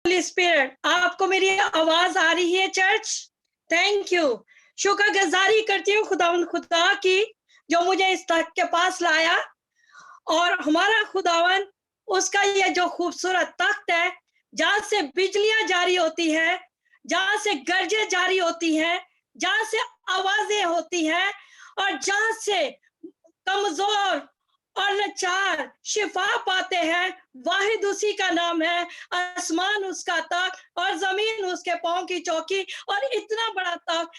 Holi spirit, आपको मेरी आवाज आ रही है चर्च? Thank you. शुक्रगुजारी करती हूँ खुदा की जो मुझे इस तक के पास लाया। और हमारा खुदावन, उसका ये जो खूबसूरत तख्त है जहाँ से बिजलियां जारी होती है, जहाँ से गरजें जारी होती हैं, जहाँ से आवाजें होती हैं और जहाँ से कमजोर और लाचार शिफा पाते हैं, वाहिद उसी का नाम है। आसमान उसका तख्त और जमीन उसके पांव की चौकी, और इतना बड़ा तख्त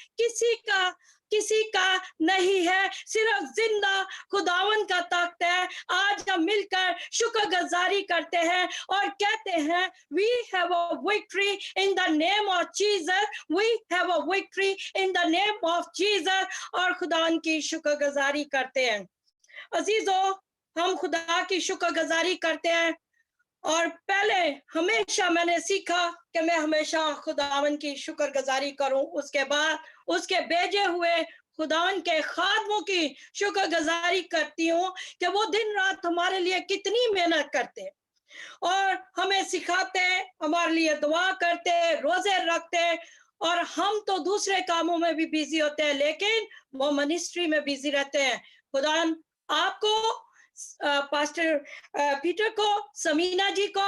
किसी का नहीं है, सिर्फ जिंदा खुदावन का तख्त है। आज हम मिलकर शुक्रगुजारी करते हैं और कहते हैं, we have a victory in the name of Jesus, we have a victory in the name of Jesus। और खुदावन की शुक्रगुजारी करते हैं। अजीजों, हम खुदा की शुक्रगुजारी करते हैं। और पहले हमेशा मैंने सीखा कि मैं हमेशा खुदावन की शुक्रगुजारी करूं, उसके बाद उसके भेजे हुए खुदावन के खादमों की शुक्रगुजारी करती हूँ कि वो दिन रात हमारे लिए कितनी मेहनत करते हैं और हमें सिखाते हैं, हमारे लिए दुआ करते हैं, रोजे रखते हैं। और हम तो दूसरे कामों में भी बिजी होते हैं, लेकिन वो मिनिस्ट्री में बिजी रहते हैं। खुदावन आपको, पास्टर पीटर को, समीना जी को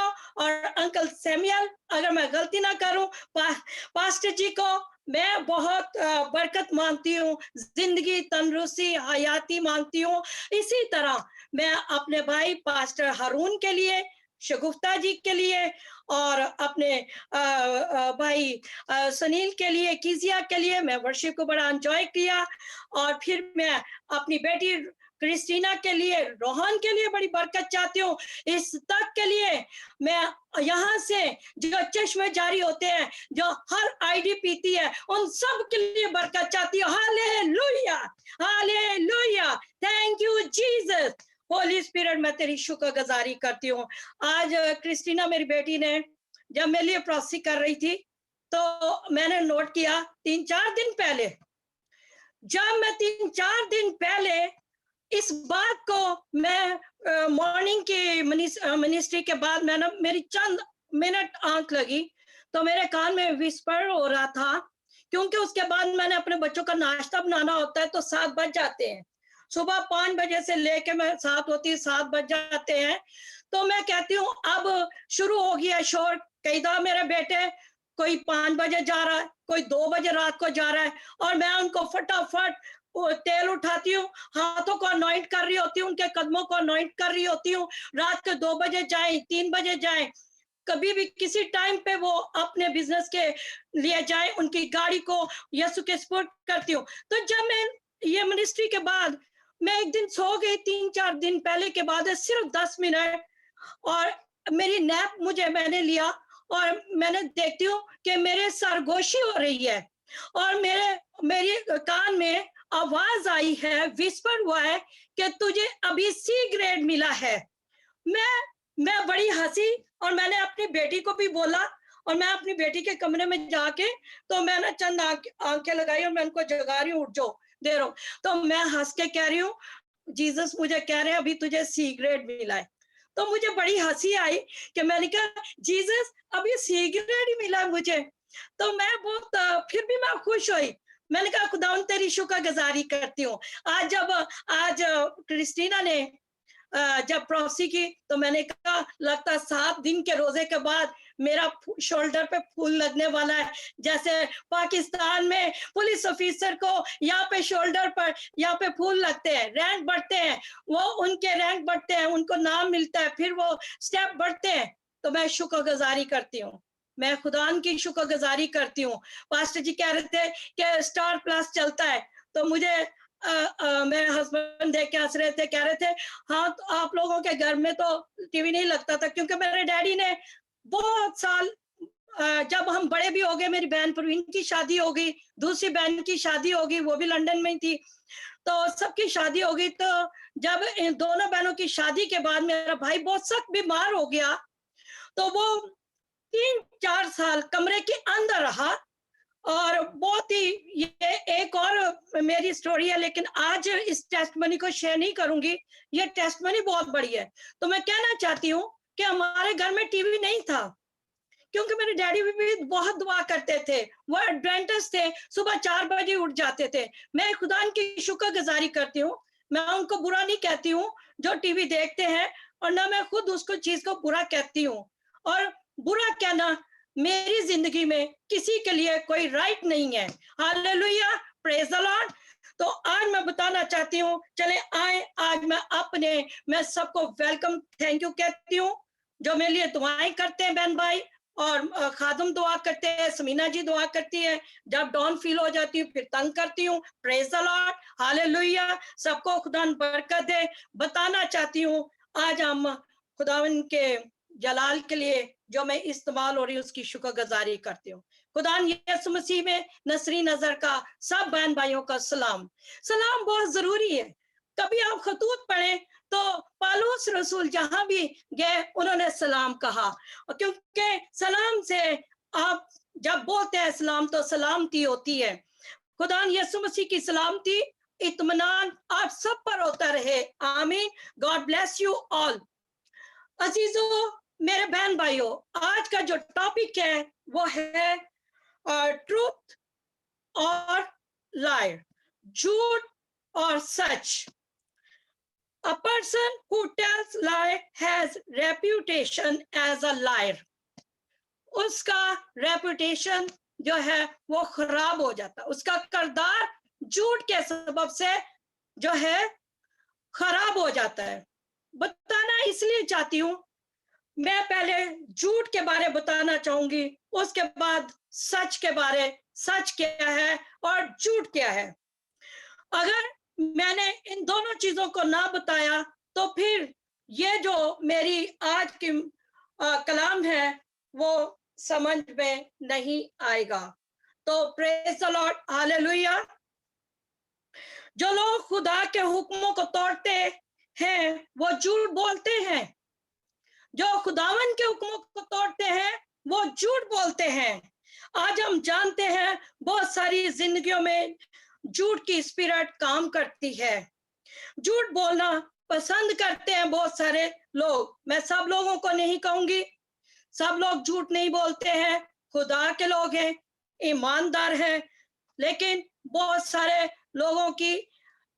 और अंकल सैमुअल, अगर मैं गलती ना करूं, पास्टर जी को मैं बहुत बरकत मांगती हूँ, जिंदगी, तंदुरुस्ती, हयाती मांगती हूँ। इसी तरह मैं अपने भाई पास्टर हारून के लिए, शगुफ्ता जी के लिए और अपने भाई सुनील के लिए, कीजिया के लिए मैं वर्शिप को बड़ा एंजॉय किया। और फिर मैं अपनी बेटी क्रिस्टीना के लिए, रोहन के लिए बड़ी बरकत चाहती हूँ। इस तक के लिए मैं यहाँ से जो चश्मे जारी होते हैं, जो हर आईडी पीती है, उन सब के लिए बरकत चाहती हूँ। Hallelujah, hallelujah, thank you Jesus. Holi spirit, मैं तेरी शुक्रगुजारी करती हूँ। आज क्रिस्टीना मेरी बेटी ने जब मेरे लिए प्रोसी कर रही थी, तो मैंने नोट किया 3-4 दिन पहले, जब मैं 3-4 दिन पहले इस बात को मैं मॉर्निंग की मिनिस्ट्री के बाद मैंने मेरी चंद मिनट आंख लगी तो मेरे कान में विस्पर हो रहा था, क्योंकि उसके बाद मैंने अपने बच्चों का नाश्ता बनाना होता है तो 7 बज जाते हैं। सुबह 5 बजे से लेके मैं 7 बज जाते हैं। तो मैं कहती हूँ अब शुरू हो गया शोर। कई दफा मेरे बेटे कोई 5 बजे जा रहा है, कोई 2 बजे रात को जा रहा है, और मैं उनको फटाफट तेल उठाती हूँ, हाथों को अनॉइंट कर रही होती हूँ, उनके कदमों को अनॉइंट कर रही होती हूँ। रात के 2 बजे जाएं, 3 बजे जाएं, कभी भी किसी टाइम पे वो अपने बिजनेस के लिए जाएं, उनकी गाड़ी को यीशु के सपोर्ट करती हूँ। तो जब मैं ये मिनिस्ट्री के बाद मैं एक दिन सो गई, 3-4 दिन पहले के बाद सिर्फ 10 मिनट, और मेरी नैप मैंने लिया और मैंने देखती हूँ कि मेरे सरगोशी हो रही है और मेरे कान में आवाज आई है, विस्पर हुआ है कि तुझे अभी C ग्रेड मिला है। मैं बड़ी हंसी और मैंने अपनी बेटी को भी बोला, और मैं अपनी बेटी के कमरे में जाके तो मैंने चंद आंखें लगाई और मैं उनको जगा रही हूँ, उठ जाओ, दे रहा हूँ। तो मैं हंस के कह रही हूँ, जीसस मुझे कह रहे हैं अभी तुझे C ग्रेड मिला है। तो मुझे बड़ी हंसी आई कि मैंने कहा जीसस अभी C ग्रेड ही मिला मुझे। तो मैं बहुत फिर भी मैं खुश हुई। मैंने कहा खुदावन तेरी शुक्रगुजारी करती हूँ। आज क्रिस्टीना ने जब प्रॉक्सी की तो मैंने कहा लगता 7 दिन के रोजे के बाद मेरा शोल्डर पे फूल लगने वाला है, जैसे पाकिस्तान में पुलिस ऑफिसर को यहाँ पे शोल्डर पर यहाँ पे फूल लगते हैं, रैंक बढ़ते हैं, वो उनके रैंक बढ़ते हैं, उनको नाम मिलता है, फिर वो स्टेप बढ़ते हैं। तो मैं शुक्रगुजारी करती हूँ, मैं खुदान की शुक्रगुजारी करती हूँ। पास्टर जी कह रहे थे कि स्टार प्लस चलता है, तो मुझे मेरे हस्बैंड देख के हंस रहे थे, कह रहे थे हाँ तो आप लोगों के घर में तो टीवी नहीं लगता था, क्योंकि मेरे डैडी ने बहुत साल, जब हम बड़े भी हो गए, मेरी बहन प्रवीण की शादी हो गई, दूसरी बहन की शादी हो गई, वो भी लंदन में थी, तो सबकी शादी हो गई। तो जब इन दोनों बहनों की शादी के बाद मेरा भाई बहुत सख्त बीमार हो गया, तो वो 3-4 साल कमरे के अंदर रहा। और बहुत ही, ये एक और मेरी स्टोरी है, लेकिन आज इस टेस्टमनी को शेयर नहीं करूंगी, ये टेस्टमनी बहुत बड़ी है। तो मैं कहना चाहती हूँ कि हमारे घर में टीवी नहीं था, क्योंकि मेरे डैडी भी बहुत दुआ करते थे, वो एडवेंटिस्ट थे, सुबह 4 बजे उठ जाते थे। मैं खुदा की शुक्रगुजारी करती हूँ, मैं उनको बुरा नहीं कहती हूँ जो टीवी देखते हैं, और ना मैं खुद उसको चीज को बुरा कहती हूँ। और बुरा कहना मेरी जिंदगी में किसी के लिए कोई राइट नहीं है। Hallelujah, praise the Lord. तो आज मैं बताना चाहती हूँ, चले आए, आज मैं सबको वेलकम, थैंक यू कहती हूँ, जो मेरे लिए दुआएं करते हैं बहन भाई, और खादम दुआ करते हैं, समीना जी दुआ करती है, जब डाउन फील हो जाती हूँ फिर तंग करती हूँ। प्रेज द लॉर्ड, हालेलुया, सबको खुदा बरकत दे। बताना चाहती हूँ आज हम खुदावन के जलाल के लिए जो मैं इस्तेमाल हो रही हूँ उसकी शुक्रगुजारी करती हूँ। खुदा यीशु मसीह में नसरी नजर का सब बहन भाइयों का सलाम। सलाम बहुत जरूरी है। कभी आप खतूत पढ़े तो पालूस रसूल जहां भी गए उन्होंने सलाम कहा, क्योंकि सलाम से आप जब बोलते हैं सलाम तो सलामती होती है। खुदा यीशु मसीह की सलामती इत्मीनान आप सब पर होता रहे, आमीन। God bless you all. अजीजों, मेरे बहन भाइयों, आज का जो टॉपिक है वो है ट्रूथ और लायर, झूठ और सच। A person who tells lie has reputation as a liar. उसका रेपुटेशन जो है वो खराब हो जाता, उसका किरदार झूठ के सबब से जो है खराब हो जाता है। बताना इसलिए चाहती हूँ, मैं पहले झूठ के बारे बताना चाहूंगी, उसके बाद सच के बारे, सच क्या है और झूठ क्या है। अगर मैंने इन दोनों चीजों को ना बताया तो फिर ये जो मेरी आज की कलाम है वो समझ में नहीं आएगा। तो प्रेज द लॉर्ड, हालेलुया। जो लोग खुदा के हुक्मों को तोड़ते हैं वो झूठ बोलते हैं, जो खुदावन के हुक्मों को तोड़ते हैं वो झूठ बोलते हैं। आज हम जानते हैं बहुत सारी जिंदगियों में झूठ की स्पिरिट काम करती है। झूठ बोलना पसंद करते हैं बहुत सारे लोग। मैं सब लोगों को नहीं कहूंगी, सब लोग झूठ नहीं बोलते हैं, खुदा के लोग हैं, ईमानदार हैं, लेकिन बहुत सारे लोगों की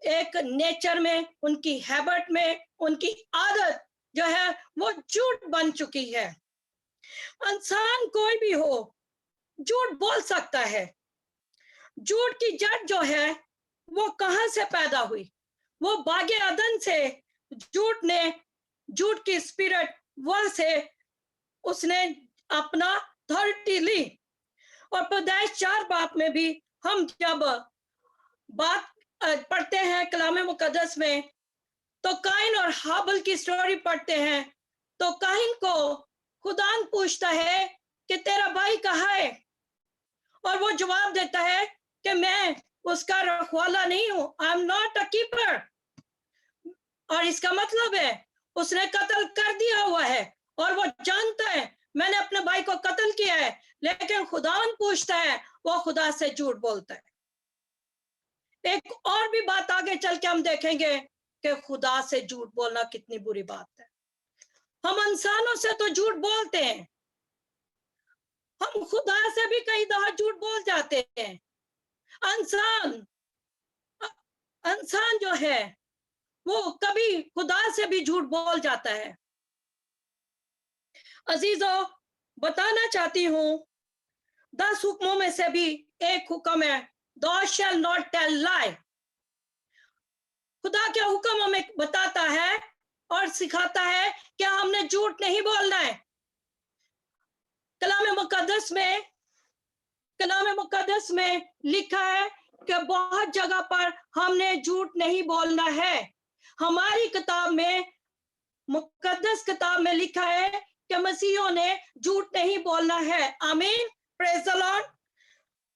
एक नेचर में, उनकी हैबिट में, उनकी आदत जो है वो झूठ बन चुकी है। इंसान कोई भी हो झूठ बोल सकता है। झूठ की जड़ जो है वो कहां से पैदा हुई? वो बागे अदन से झूठ की स्पिरिट वहां से उसने अपना अथॉरिटी ली। और पैदाइश 4 बाप में भी हम जब बात पढ़ते हैं कलाम मुकद्दस में, तो काइन और हाबिल की स्टोरी पढ़ते हैं, तो काइन को खुदा पूछता है कि तेरा भाई कहाँ है, और वो जवाब देता है कि मैं उसका रखवाला नहीं हूं, I am not a keeper. और इसका मतलब है उसने कत्ल कर दिया हुआ है और वो जानता है मैंने अपने भाई को कत्ल किया है, लेकिन खुदावन पूछता है, वो खुदा से झूठ बोलता है। एक और भी बात आगे चल के हम देखेंगे कि खुदा से झूठ बोलना कितनी बुरी बात है। हम इंसानों से तो झूठ बोलते हैं, हम खुदा से भी कई दफा झूठ बोल जाते हैं। इंसान जो है वो कभी खुदा से भी झूठ बोल जाता है। अजीजों, बताना चाहती हूं 10 हुक्मों में से भी एक हुक्म है, thou shall not tell lie। खुदा के हुक्म हमें बताता है और सिखाता है कि हमने झूठ नहीं बोलना है। कलाम मुकद्दस में लिखा है कि बहुत जगह पर हमने झूठ नहीं बोलना है। हमारी किताब में, मुकद्दस किताब में लिखा है कि मसीहों ने झूठ नहीं बोलना है, आमीन, प्रेज द लॉर्ड।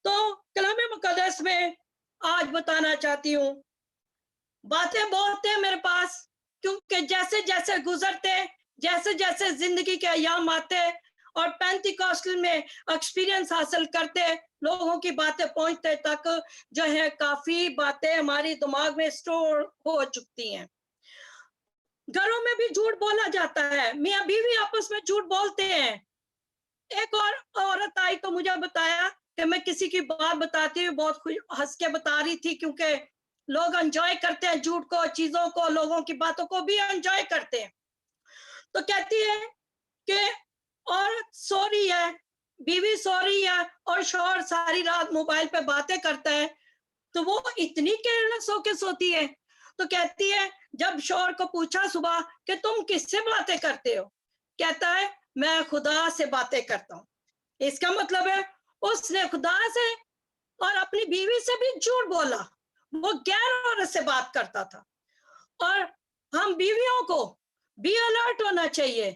तो कलाम मुकद्दस में आज बताना चाहती हूँ, बातें बहुत है मेरे पास, क्योंकि जैसे जैसे गुजरते, जैसे जैसे जिंदगी के अयाम आते और पेंटिकॉस्टल में एक्सपीरियंस हासिल करते, लोगों की बातें पहुंचते तक जो है काफी बातें हमारी दिमाग में स्टोर हो चुकी हैं। घरों में भी झूठ बोला जाता है, मियां बीवी आपस में झूठ बोलते हैं, ایک اور عورت آئی تو مجھے بتایا کہ میں کسی کی بات بتاتی ہوں، بہت ہنس کے بتا رہی تھی، کیونکہ لوگ انجوائے کرتے ہیں جھوٹ کو، چیزوں کو، لوگوں کی باتوں کو بھی انجوائے کرتے ہیں. تو کہتی ہے کہ عورت سو رہی ہے، بیوی سو رہی ہے اور شوہر ساری رات موبائل پہ باتیں کرتا ہے، تو وہ اتنی کیئرلیس ہو کے سوتی ہے. تو کہتی ہے جب شوہر کو پوچھا صبح کہ تم کس سے باتیں کرتے ہو، کہتا ہے میں خدا سے باتیں کرتا ہوں. اس کا مطلب ہے اس نے خدا سے اور اپنی بیوی سے بھی جھوٹ بولا، وہ غیر عورت سے بات کرتا تھا. اور ہم بیویوں کو بھی الرٹ ہونا چاہیے،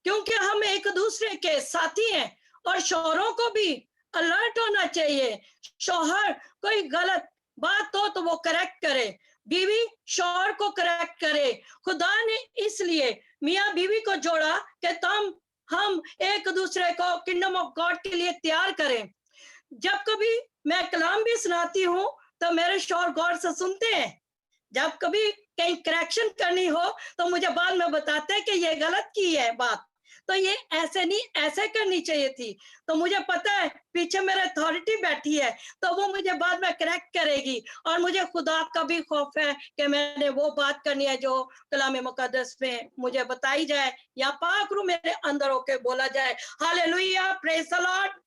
کیونکہ ہم ایک دوسرے کے ساتھی ہیں، اور شوہروں کو بھی الرٹ ہونا چاہیے. شوہر کوئی غلط بات ہو تو وہ کریکٹ کرے، بیوی شوہر کو کریکٹ کرے. خدا نے اس لیے میاں بیوی کو جوڑا کہ ہم ایک دوسرے کو کنگڈم آف گاڈ کے لیے تیار کریں. جب کبھی میں کلام بھی سناتی ہوں تو میرے شوہر غور سے سنتے ہیں. جب کبھی کہیں کریکشن کرنی ہو تو مجھے بعد میں بتاتے ہیں کہ یہ غلط کی ہے بات، تو یہ ایسے نہیں، ایسے کرنی چاہیے تھی. تو مجھے پتا ہے پیچھے میرے اتھارٹی بیٹھی ہے، تو وہ مجھے بعد میں کریکٹ کرے گی. اور مجھے خدا کا بھی خوف ہے کہ میں نے وہ بات کرنی ہے جو کلام مقدس میں مجھے بتائی جائے یا پاک روح میرے اندر ہو کے بولا جائے. ہاللیلویا، پریز دی لارڈ.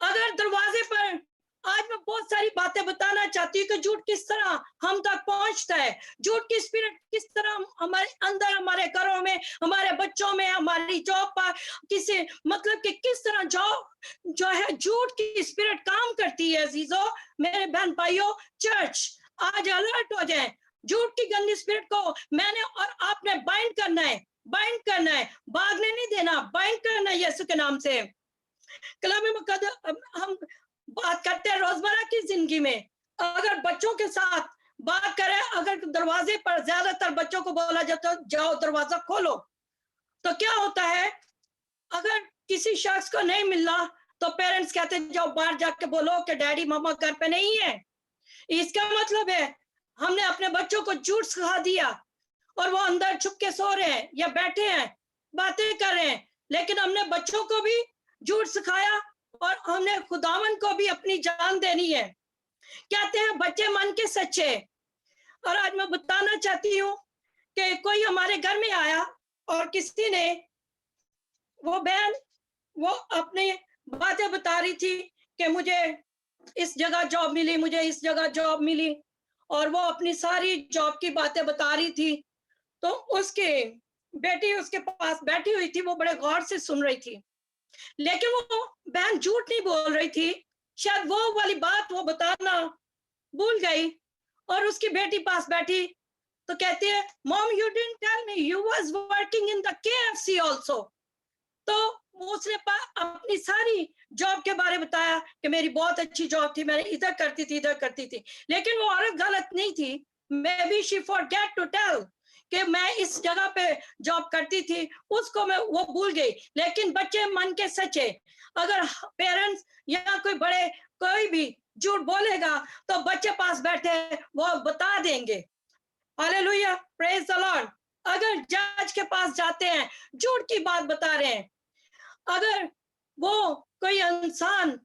اگر دروازے پر آج میں بہت ساری باتیں بتانا چاہتی ہوں کہ جھوٹ کس طرح ہم تک پہنچتا ہے، جھوٹ کی اسپرٹ کس طرح ہمارے اندر، ہمارے گھروں میں، ہمارے بچوں میں، ہماری جاب پر، کسی مطلب کہ کس طرح جو ہے جھوٹ کی اسپرٹ کام کرتی ہے. عزیزو، میرے بہن بھائیوں، چرچ آج الرٹ ہو جائیں. جھوٹ کی گندی اسپرٹ کو میں نے اور آپ نے بائنڈ کرنا ہے، بائنڈ کرنا ہے، بھاگنے نہیں دینا، بائنڈ کرنا ہے یسوع کے نام سے. کلام مقدس ہم بات کرتے ہیں روزمرہ کی زندگی میں. اگر بچوں کے ساتھ بات کریں، اگر دروازے پر زیادہ تر بچوں کو بولا جاتا جاؤ دروازہ کھولو، تو کیا ہوتا ہے اگر کسی شخص کو نہیں ملنا تو پیرنٹس کہتے ہیں جاؤ باہر جا کے بولو کہ ڈیڈی ماما گھر پہ نہیں ہے. اس کا مطلب ہے ہم نے اپنے بچوں کو جھوٹ سکھا دیا اور وہ اندر چھپ کے سو رہے ہیں یا بیٹھے ہیں باتیں کر رہے ہیں، لیکن ہم نے بچوں کو بھی جھوٹ سکھایا اور ہم نے خداوند کو بھی اپنی جان دینی ہے. کہتے ہیں بچے من کے سچے. اور آج میں بتانا چاہتی ہوں کہ کوئی ہمارے گھر میں آیا اور کسی نے، وہ بہن وہ اپنی باتیں بتا رہی تھی کہ مجھے اس جگہ جاب ملی، مجھے اس جگہ جاب ملی، اور وہ اپنی ساری جاب کی باتیں بتا رہی تھی. تو اس کی بیٹی اس کے پاس بیٹھی ہوئی تھی، وہ بڑے غور سے سن رہی تھی، لیکن وہ بہن جھوٹ نہیں بول رہی تھی. شاید وہ والی بات وہ بتانا بھول گئی، اور اس کی بیٹی پاس بیٹھی تو کہتی ہے مام you didn't tell me you was working in the KFC also. تو اس نے اپنی ساری جاب کے بارے بتایا کہ میری بہت اچھی جاب تھی، میں ادھر کرتی تھی ادھر کرتی تھی. لیکن وہ عورت غلط نہیں تھی. May be she forget to tell کہ میں اس جگہ پہ جاب کرتی تھی، اس کو میں وہ بھول گئی. لیکن بچے من کے سچے. اگر پیرنٹس یا کوئی بڑے کوئی بھی جھوٹ بولے گا تو بچے پاس بیٹھے وہ بتا دیں گے. ہاللیلویا، پریز دی لارڈ. اگر جج کے پاس جاتے ہیں جھوٹ کی بات بتا رہے ہیں، اگر وہ کوئی انسان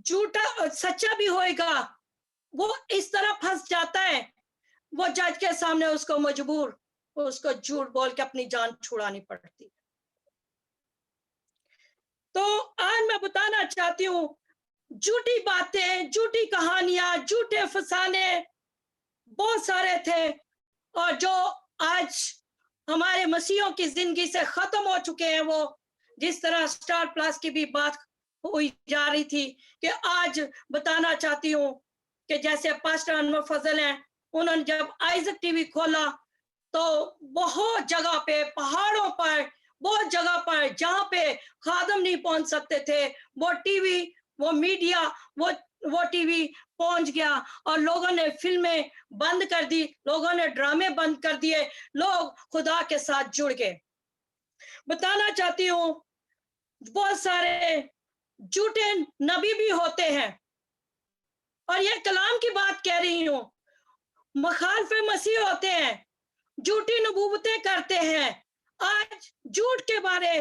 جھوٹا سچا بھی ہوئے گا، وہ اس طرح پھنس جاتا ہے، وہ جج کے سامنے اس کو مجبور اس کو جھوٹ بول کے اپنی جان چھڑانی پڑتی. تو آج میں بتانا چاہتی ہوں جھوٹی باتیں، جھوٹی کہانیاں، جھوٹے فسانے بہت سارے تھے، اور جو آج ہمارے مسیحوں کی زندگی سے ختم ہو چکے ہیں. وہ جس طرح سٹار پلس کی بھی بات ہوئی جا رہی تھی کہ آج بتانا چاہتی ہوں کہ جیسے پاسٹر انور فضل ہیں، انہوں نے جب آئزک ٹی وی کھولا تو بہت جگہ پہ، پہاڑوں پر، بہت جگہ پر جہاں پہ خادم نہیں پہنچ سکتے تھے، وہ ٹی وی، وہ میڈیا، وہ ٹی وی پہنچ گیا، اور لوگوں نے فلمیں بند کر دی، لوگوں نے ڈرامے بند کر دیے، لوگ خدا کے ساتھ جڑ گئے. بتانا چاہتی ہوں بہت سارے جھوٹے نبی بھی ہوتے ہیں، اور یہ کلام کی بات کہہ رہی ہوں، مخالف مسیح ہوتے ہیں، جھوٹی نبوتیں کرتے ہیں. آج جھوٹ کے بارے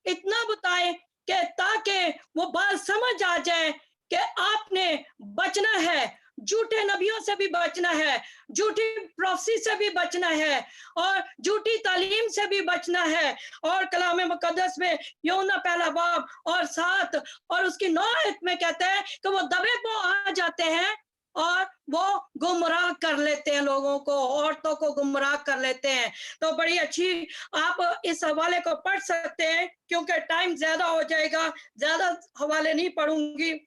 اتنا بتائیں کہ تاکہ وہ بات سمجھ آ جائے کہ آپ نے بچنا ہے, جھوٹے نبیوں سے بھی بچنا ہے, جھوٹی پروفیسی سے بھی بچنا ہے, اور جھوٹی تعلیم سے بھی بچنا ہے. اور کلام مقدس میں یوحنا پہلا باب اور 7 اور اس کی 9 آیت میں کہتے ہیں کہ وہ دبے پو آ جاتے ہیں اور وہ گمراہ کر لیتے ہیں لوگوں کو, عورتوں کو گمراہ کر لیتے ہیں. تو بڑی اچھی آپ اس حوالے کو پڑھ سکتے ہیں, کیونکہ ٹائم زیادہ ہو جائے گا, زیادہ حوالے نہیں پڑھوں گی.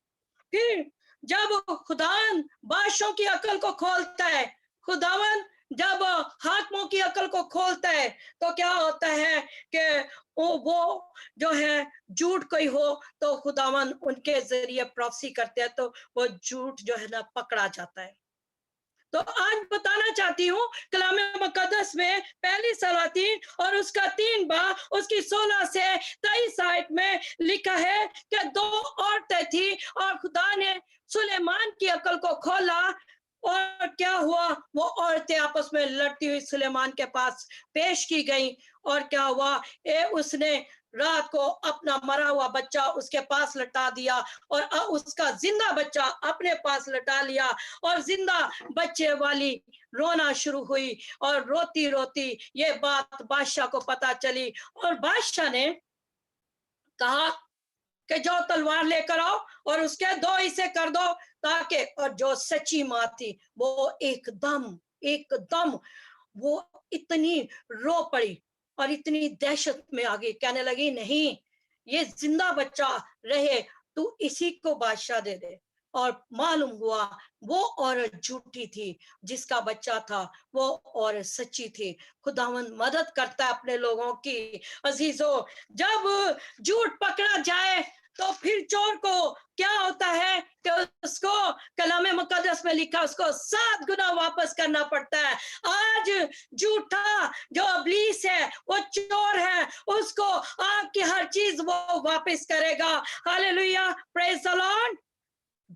پھر جب خداوند بادشاہوں کی عقل کو کھولتا ہے, خداوند جب حاکموں کی عقل کو کھولتا ہے, تو کیا ہوتا ہے کہ وہ جو ہے جھوٹ کوئی ہو تو خداوند ان کے ذریعے پروفیسی کرتے ہیں, تو وہ جھوٹ جو ہے نا پکڑا جاتا ہے. تو آج بتانا چاہتی ہوں کلام مقدس میں پہلی سلاطین اور اس کا 3 باب اس کی 16 سے 23 آیت میں لکھا ہے کہ 2 عورتیں تھی اور خدا نے سلیمان کی عقل کو کھولا, اور کیا ہوا, وہ عورتیں آپس میں لڑتی ہوئی سلیمان کے پاس پیش کی گئیں, اور کیا ہوا, اس نے رات کو اپنا مرا ہوا بچہ اس کے پاس لٹا دیا اور اس کا زندہ بچہ اپنے پاس لٹا لیا, اور زندہ بچے والی رونا شروع ہوئی, اور روتی روتی یہ بات بادشاہ کو پتا چلی, اور بادشاہ نے کہا کہ جو تلوار لے کر آؤ اور اس کے 2 حصے کر دو, تاکہ, اور جو سچی ماں تھی وہ ایک دم وہ اتنی رو پڑی اور اتنی دہشت میں آگئی, کہنے لگی نہیں, یہ زندہ بچہ رہے تو اسی کو بادشاہ دے دے. اور معلوم ہوا وہ عورت جھوٹی تھی, جس کا بچہ تھا وہ عورت سچی تھی. خداوند مدد کرتا ہے اپنے لوگوں کی. عزیزو, جب جھوٹ پکڑا جائے تو پھر چور کو کیا ہوتا ہے کہ اس کو کلام مقدس میں لکھا اس کو 7 گنا واپس کرنا پڑتا ہے. آج جھوٹا جو ابلیس ہے, وہ چور ہے, اس کو آپ کی ہر چیز وہ واپس کرے گا. ہاللیلویا, پریز دی لارڈ.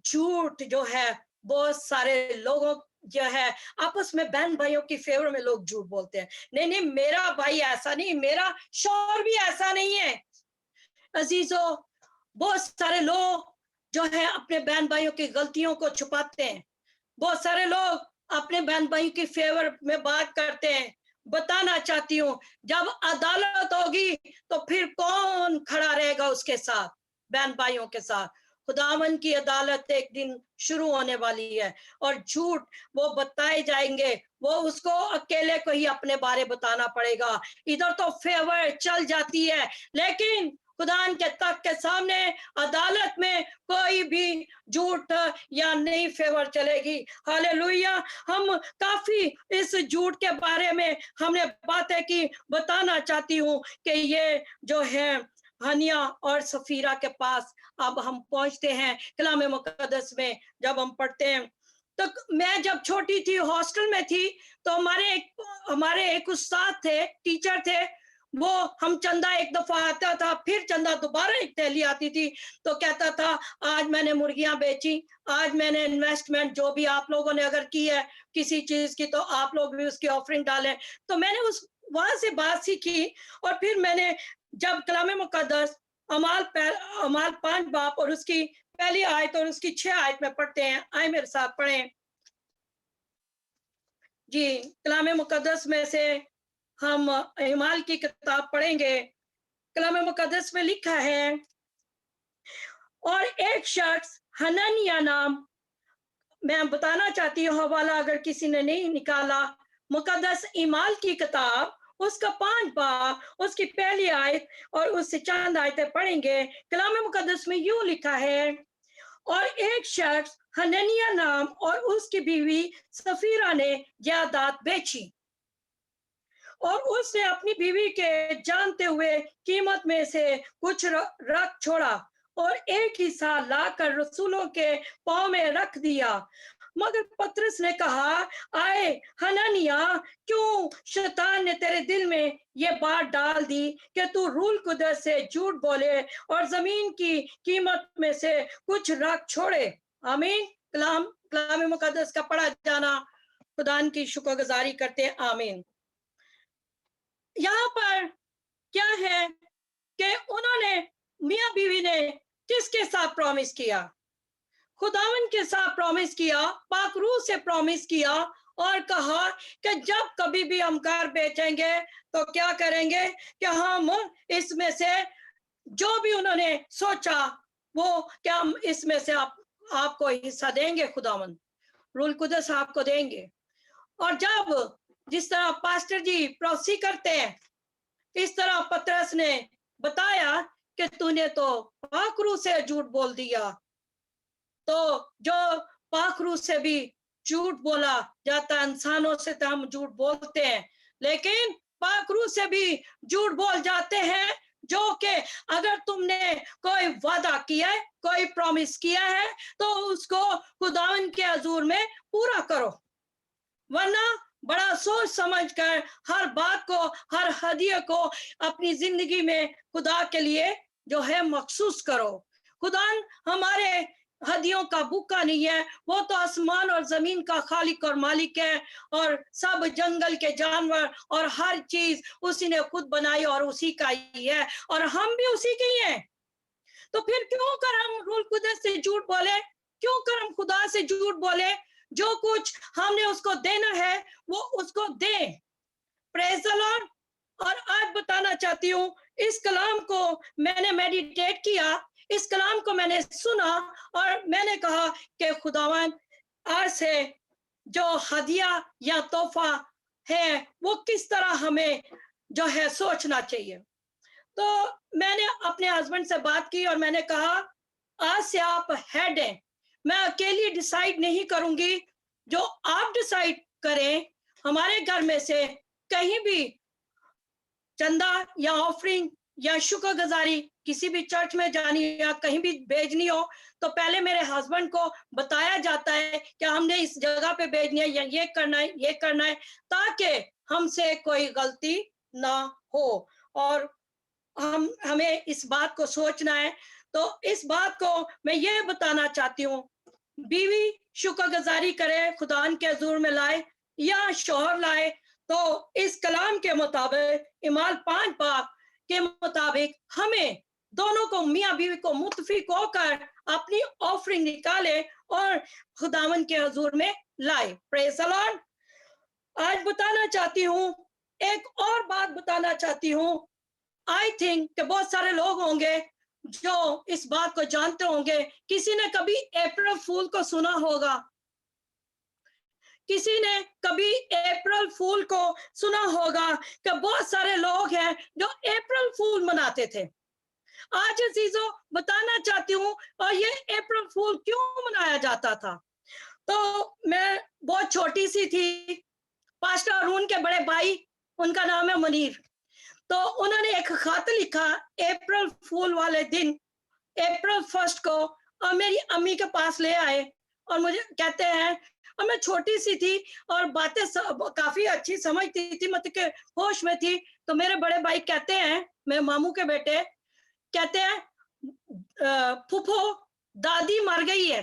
جھوٹ جو ہے بہت سارے لوگوں جو ہے آپس میں بہن بھائیوں کی فیور میں لوگ جھوٹ بولتے ہیں, نہیں میرا بھائی ایسا نہیں, میرا شوہر بھی ایسا نہیں ہے. عزیزو, بہت سارے لوگ جو ہے اپنے بہن بھائیوں کی غلطیوں کو چھپاتے ہیں, بہت سارے لوگ اپنے بہن بھائی کی فیور میں بات کرتے ہیں. بتانا چاہتی ہوں, جب عدالت ہوگی تو پھر کون کھڑا رہے گا اس کے ساتھ, بہن بھائیوں کے ساتھ؟ خداوند کی عدالت ایک دن شروع ہونے والی ہے, اور جھوٹ وہ بتائے جائیں گے, وہ اس کو اکیلے کو ہی اپنے بارے بتانا پڑے گا. ادھر تو فیور چل جاتی ہے, لیکن خدا کے تخت کے سامنے عدالت میں کوئی بھی جھوٹ یا نہیں فیور چلے گی. ہاللیلویا. ہم کافی اس جھوٹ کے بارے میں ہم نے باتیں کی. بتانا چاہتی ہوں کہ یہ جو ہے ہنیا اور سفیرہ کے پاس اب ہم پہنچتے ہیں. کلام مقدس میں جب ہم پڑھتے ہیں, تو میں جب چھوٹی تھی, ہاسٹل میں تھی, تو ہمارے ایک استاد تھے, ٹیچر تھے, وہ ہم چندہ ایک دفعہ آتا تھا, پھر چندہ دوبارہ ایک تھیلی آتی تھی, تو کہتا تھا آج میں نے مرغیاں بیچی, آج میں نے انویسٹمنٹ جو بھی آپ لوگوں نے اگر کی ہے کسی چیز کی, تو آپ لوگ بھی اس کی آفرنگ ڈالیں. تو میں نے وہاں سے بات سیکھی, اور پھر میں نے جب کلام مقدس اعمال 5 باب اور اس کی پہلی آیت اور اس کی 6 آیت میں پڑھتے ہیں, آئے میرے ساتھ پڑھیں جی. کلام مقدس میں سے ہم اعمال کی کتاب پڑھیں گے. کلام مقدس میں لکھا ہے, اور ایک شخص حنانیہ نام, میں بتانا چاہتی ہوں حوالہ اگر کسی نے نہیں نکالا, مقدس اعمال کی کتاب اس کا 5 باب اس کی پہلی آیت اور اس سے چند آیتیں پڑھیں گے. کلام مقدس میں یوں لکھا ہے, اور ایک شخص حنانیہ نام اور اس کی بیوی سفیرہ نے جائیداد بیچی, اور اس نے اپنی بیوی کے جانتے ہوئے قیمت میں سے کچھ رکھ چھوڑا, اور ایک حصہ لا کر رسولوں کے پاؤں میں رکھ دیا. مگر پترس نے کہا, آئے حنانیہ, کیوں شیطان نے تیرے دل میں یہ بات ڈال دی کہ تو روح القدس سے جھوٹ بولے اور زمین کی قیمت میں سے کچھ رکھ چھوڑے. آمین. کلام مقدس کا پڑھا جانا خدا کی شکر گزاری کرتے ہیں. آمین. یہاں پر کیا ہے کہ انہوں نے मियाँ बीवी ने किसके साथ प्रॉमिस किया? खुदावन के साथ प्रॉमिस किया, पाक रूह से प्रॉमिस किया और कहा कि जब कभी भी हम घर बेचेंगे तो क्या करेंगे कि हम इसमें से जो भी उन्होंने सोचा वो क्या हम इसमें से आपको हिस्सा देंगे, खुदावन रूल कुदस आपको देंगे। और जब जिस तरह पास्टर जी प्रोसी करते हैं, इस तरह पतरस ने बताया कि तूने तो पाक रूह से झूठ बोल दिया, तो जो पाक रूह से भी झूठ बोला जाता, इंसानों से तो हम झूठ बोलते हैं, लेकिन पाक रूह से भी झूठ बोल जाते हैं, जो कि अगर तुमने कोई वादा किया है, कोई प्रॉमिस किया है, तो उसको खुदावन के हजूर में पूरा करो, वरना बड़ा सोच समझ कर हर बात को, हर हदिया को अपनी जिंदगी में खुदा के लिए जो है मखसूस करो। खुदा हमारे हदियों का भूखा नहीं है, वो तो आसमान और जमीन का खालिक और मालिक है, और सब जंगल के जानवर और हर चीज उसी ने खुद बनाई और उसी का ही है, और हम भी उसी के ही हैं। तो फिर क्यों कर हम रूल कुदस से झूठ बोले, क्यों कर हम खुदा से झूठ बोले? जो कुछ हमने उसको देना है वो उसको दे। Praise the Lord. और आज बताना चाहती हूँ, इस कलाम को मैंने मेडिटेट किया, इस कलाम को मैंने सुना और मैंने कहा कि खुदावन आज से जो हदिया या तोहफा है वो किस तरह हमें जो है सोचना चाहिए। तो मैंने अपने हस्बैंड से बात की और मैंने कहा आज से आप हेड हैं, मैं अकेली डिसाइड नहीं करूंगी, जो आप डिसाइड करें। हमारे घर में से कहीं भी चंदा या ऑफरिंग या शुक्रगुजारी किसी भी चर्च में जानी या कहीं भी भेजनी हो तो पहले मेरे हस्बैंड को बताया जाता है कि हमने इस जगह पे भेजनी है या ये करना है, ये करना है, ताकि हमसे कोई गलती ना हो। और हमें इस बात को सोचना है। तो इस बात को मैं ये बताना चाहती हूँ, बीवी शुक्रगुजारी करे, खुदा के हजूर में लाए या शोहर लाए, तो इस कलाम के मुताबिक, इमाल 5 बाब के मुताबिक हमें दोनों को, मियाँ बीवी को मुत्तफिक होकर अपनी ऑफरिंग निकाले और खुदावन के हजूर में लाए। Praise the Lord. आज बताना चाहती हूँ, एक और बात बताना चाहती हूँ। आई थिंक कि बहुत सारे लोग होंगे जो इस बात को जानते होंगे। किसी ने कभी अप्रैल फूल को सुना होगा, किसी ने कभी अप्रैल फूल को सुना होगा कि बहुत सारे लोग हैं जो अप्रैल फूल मनाते थे। आज अजीजों बताना चाहती हूँ, और ये अप्रैल फूल क्यों मनाया जाता था। तो मैं बहुत छोटी सी थी, पास्टर अरुण के बड़े भाई, उनका नाम है मुनीर, तो उन्होंने एक खत लिखा अप्रैल फूल वाले दिन, अप्रैल 1 को, और मेरी अम्मी के पास ले आए और मुझे कहते हैं, और मैं छोटी सी थी और बातें काफी अच्छी समझती थी, मतलब के होश में थी। तो मेरे बड़े भाई कहते हैं, मेरे मामू के बेटे कहते हैं, फूफो दादी मर गई है,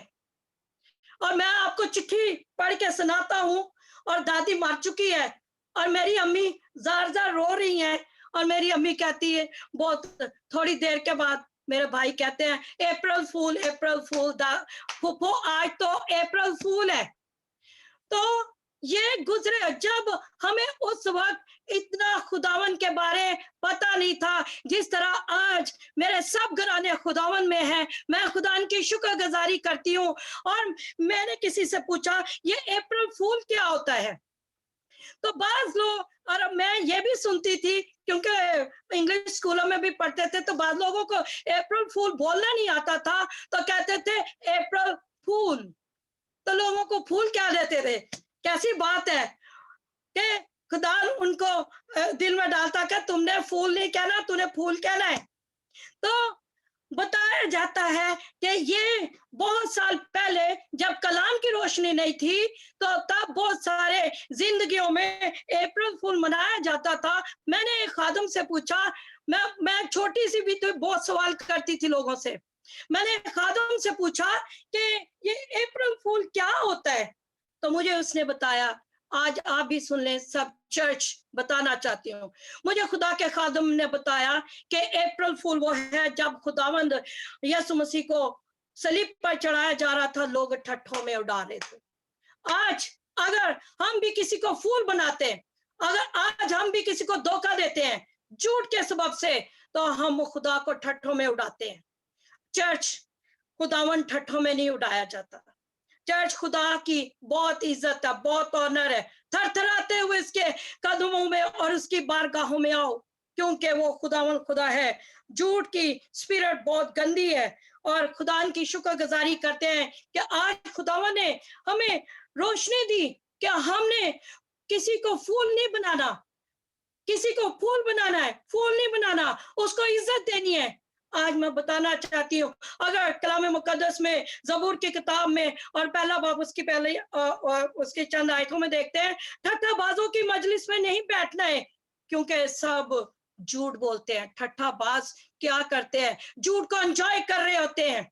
और मैं आपको चिट्ठी पढ़ के सुनाता हूँ, और दादी मर चुकी है, और मेरी अम्मी जार जार रो रही हैं। और मेरी अम्मी कहती है, बहुत थोड़ी देर के बाद मेरे भाई कहते हैं, अप्रैल फूल, अप्रैल फूल, फूफो आज तो अप्रैल फूल है। तो ये गुजरे जब हमें उस वक्त इतना खुदावन के बारे पता नहीं था, जिस तरह आज मेरे सब घराने खुदावन में हैं। मैं खुदा की शुक्रगुजारी करती हूँ। और मैंने किसी से पूछा ये अप्रैल फूल क्या होता है, तो बाज लोग, और मैं ये भी सुनती थी क्योंकि इंग्लिश स्कूलों में भी पढ़ते थे, तो बाद लोगों को अप्रैल फूल बोलना नहीं आता था, तो कहते थे अप्रैल फूल। तो लोगों को फूल क्या देते थे, कैसी बात है कि खुदा उनको दिल में डालता कि तुमने फूल नहीं कहना, तूने फूल कहना है। तो बताया जाता है कि ये बहुत साल पहले जब कलाम की रोशनी नहीं थी, तो तब बहुत सारे जिंदगियों में अप्रैल फूल मनाया जाता था। मैंने एक खादम से पूछा, मैं छोटी सी भी तो बहुत सवाल करती थी लोगों से। मैंने खादम से पूछा कि ये अप्रैल फूल क्या होता है, तो मुझे उसने बताया آج آپ بھی سن لیں سب چرچ بتانا چاہتی ہوں. مجھے خدا کے خادم نے بتایا کہ اپریل فول وہ ہے جب خداوند یسوع مسیح کو صلیب پر چڑھایا جا رہا تھا, لوگ ٹھٹھوں میں اڑا رہے تھے. آج اگر ہم بھی کسی کو فول بناتے ہیں, اگر آج ہم بھی کسی کو دھوکہ دیتے ہیں جھوٹ کے سبب سے, تو ہم خدا کو ٹھٹھوں میں اڑاتے ہیں. چرچ خداوند ٹھٹھوں میں نہیں اڑایا جاتا. چرچ خدا کی بہت عزت ہے, بہت آنر ہے. تھر تھراتے ہوئے اس کے قدموں میں اور اس کی بارگاہوں میں آؤ, کیونکہ وہ خداوند خدا ہے. جھوٹ کی اسپرٹ بہت گندی ہے, اور خدا کی شکر گزاری کرتے ہیں کہ آج خداوند نے ہمیں روشنی دی کہ ہم نے کسی کو فول نہیں بنانا, کسی کو پھول بنانا ہے, پھول نہیں بنانا, اس کو عزت دینی ہے. آج میں بتانا چاہتی ہوں, اگر کلام مقدس میں زبور کی کتاب میں اور پہلا باب اس کی پہلے اس کے چند آیتوں میں دیکھتے ہیں, ٹھٹھا بازوں کی مجلس میں نہیں بیٹھنا ہے, کیونکہ سب جھوٹ بولتے ہیں. ٹھٹھا باز کیا کرتے ہیں؟ جھوٹ کو انجوائے کر رہے ہوتے ہیں.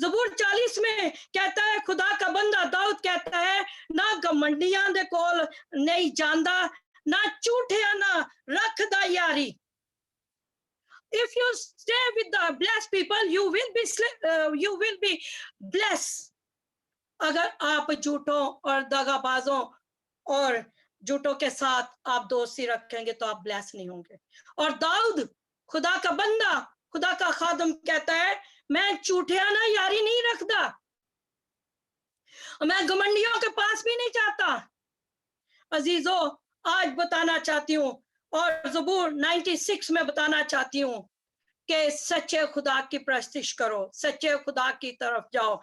زبور 40 میں کہتا ہے, خدا کا بندہ داؤد کہتا ہے, نہ گمنڈیاں دے کول نہیں جاندا, نہ جھوٹیاں نہ رکھ دا یاری. If you stay with the blessed people, you will be blessed. اگر آپ جھوٹوں اور دغا بازوں اور جھوٹوں کے ساتھ آپ دوستی رکھیں گے تو آپ بلیس نہیں ہوں گے. اور داؤد خدا کا بندہ, خدا کا خادم کہتا ہے, میں جھوٹیاں نہ یاری نہیں رکھتا, میں گمنڈیوں کے پاس بھی نہیں جاتا. عزیزو, آج بتانا چاہتی ہوں اور زبور 96 میں بتانا چاہتی ہوں کہ سچے خدا کی پرستش کرو, سچے خدا کی طرف جاؤ.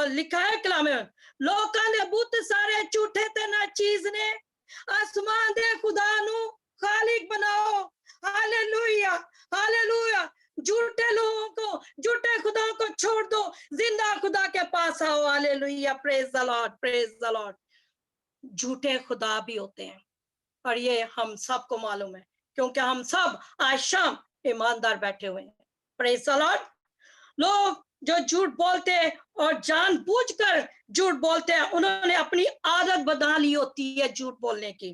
لکھا ہے کلام میں, لوکاں دے بت سارے جھوٹے تے نہ چیز نے, آسمان دے خدا نو خالق بناؤ. Hallelujah hallelujah. جھوٹے لوگوں کو, جھوٹے خدا کو چھوڑ دو, زندہ خدا کے پاس آؤ. ہاللویا, پریز دی لارڈ, پریز دی لارڈ. جھوٹے خدا بھی ہوتے ہیں, اور یہ ہم سب کو معلوم ہے, کیونکہ ہم سب آج شام ایماندار بیٹھے ہوئے ہیں. پریز دی لارڈ. لوگ جو جھوٹ بولتے ہیں اور جان بوجھ کر جھوٹ بولتے ہیں, انہوں نے اپنی عادت بنا لی ہوتی ہے جھوٹ بولنے کی.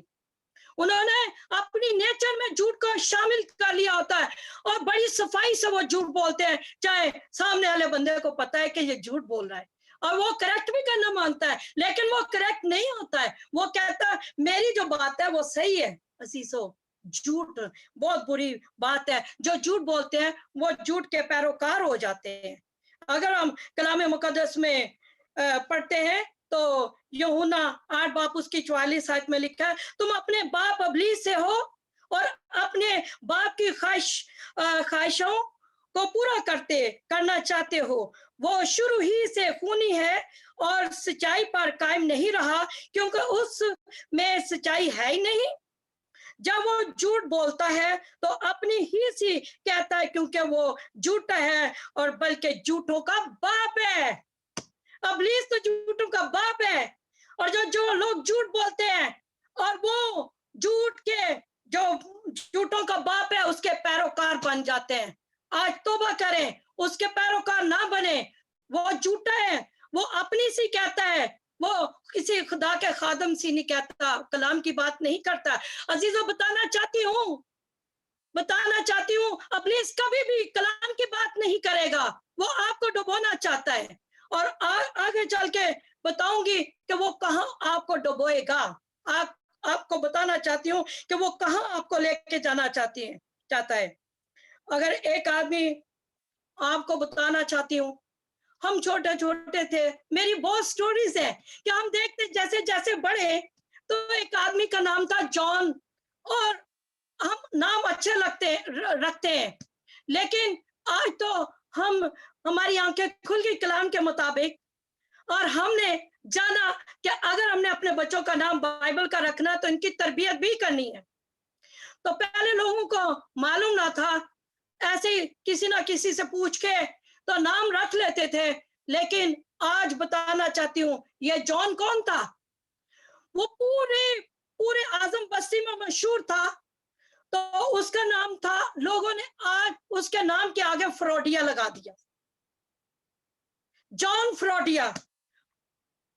انہوں نے اپنی نیچر میں جھوٹ کو شامل کر لیا ہوتا ہے, اور بڑی صفائی سے وہ جھوٹ بولتے ہیں, چاہے سامنے والے بندے کو پتا ہے کہ یہ جھوٹ بول رہا ہے, اور وہ کریکٹ بھی کرنا مانگتا ہے, لیکن وہ کریکٹ نہیں ہوتا ہے. وہ کہتا ہے میری جو بات ہے وہ صحیح ہے. عزیزو, جھوٹ بہت بری بات ہے. جو جھوٹ بولتے ہیں وہ جھوٹ کے پیروکار ہو جاتے ہیں. اگر ہم کلام مقدس میں پڑھتے ہیں تو یوحنا 8 باب اس کی 44 آیت میں لکھا ہے, تم اپنے باپ ابلیس سے ہو اور اپنے باپ کی خواہشوں کو پورا کرنا چاہتے ہو. وہ شروع ہی سے خونی ہے اور سچائی پر قائم نہیں رہا, کیونکہ اس میں سچائی ہے ہی نہیں. جب وہ جھوٹ بولتا ہے تو اپنی ہی سی کہتا ہے, کیونکہ وہ جھوٹا ہے اور بلکہ جھوٹوں کا باپ ہے. ابلیس تو جھوٹوں کا باپ ہے, اور جو لوگ جھوٹ بولتے ہیں اور وہ جھوٹ کے جو جھوٹوں کا باپ ہے اس کے پیروکار بن جاتے ہیں. آج توبہ کریں, اس کے پیروکار نہ بنے. وہ جھوٹا ہے, وہ اپنی سی کہتا ہے, وہ کسی خدا کے خادم سی نہیں کہتا, کلام کی بات نہیں کرتا. عزیزو, بتانا چاہتی ہوں ابلیس کبھی بھی کلام کی بات نہیں کرے گا. وہ آپ کو ڈبونا چاہتا ہے, اور آگے چل کے بتاؤں گی کہ وہ کہاں آپ کو ڈبوئے گا. آپ کو بتانا چاہتی ہوں کہ وہ کہاں آپ کو لے کے جانا چاہتا ہے. اگر ایک آدمی, آپ کو بتانا چاہتی ہوں, ہم چھوٹے تھے, میری بہت سٹوریز ہیں کہ ہم دیکھتے جیسے جیسے بڑے, تو ایک آدمی کا نام تھا جان, اور ہم نام اچھے رکھتے ہیں, لیکن آج تو ہماری آنکھیں کھل گئی کلام کے مطابق, اور ہم نے جانا کہ اگر ہم نے اپنے بچوں کا نام بائبل کا رکھنا تو ان کی تربیت بھی کرنی ہے. تو پہلے لوگوں کو معلوم نہ تھا, ایسے کسی نہ کسی سے پوچھ کے تو نام رکھ لیتے تھے. لیکن آج بتانا چاہتی ہوں, یہ جان کون تھا؟ وہ پورے اعظم بستی میں مشہور تھا, تو اس کا نام تھا, لوگوں نے آج اس کے نام کے آگے فروڈیا لگا دیا, جان فروڈیا.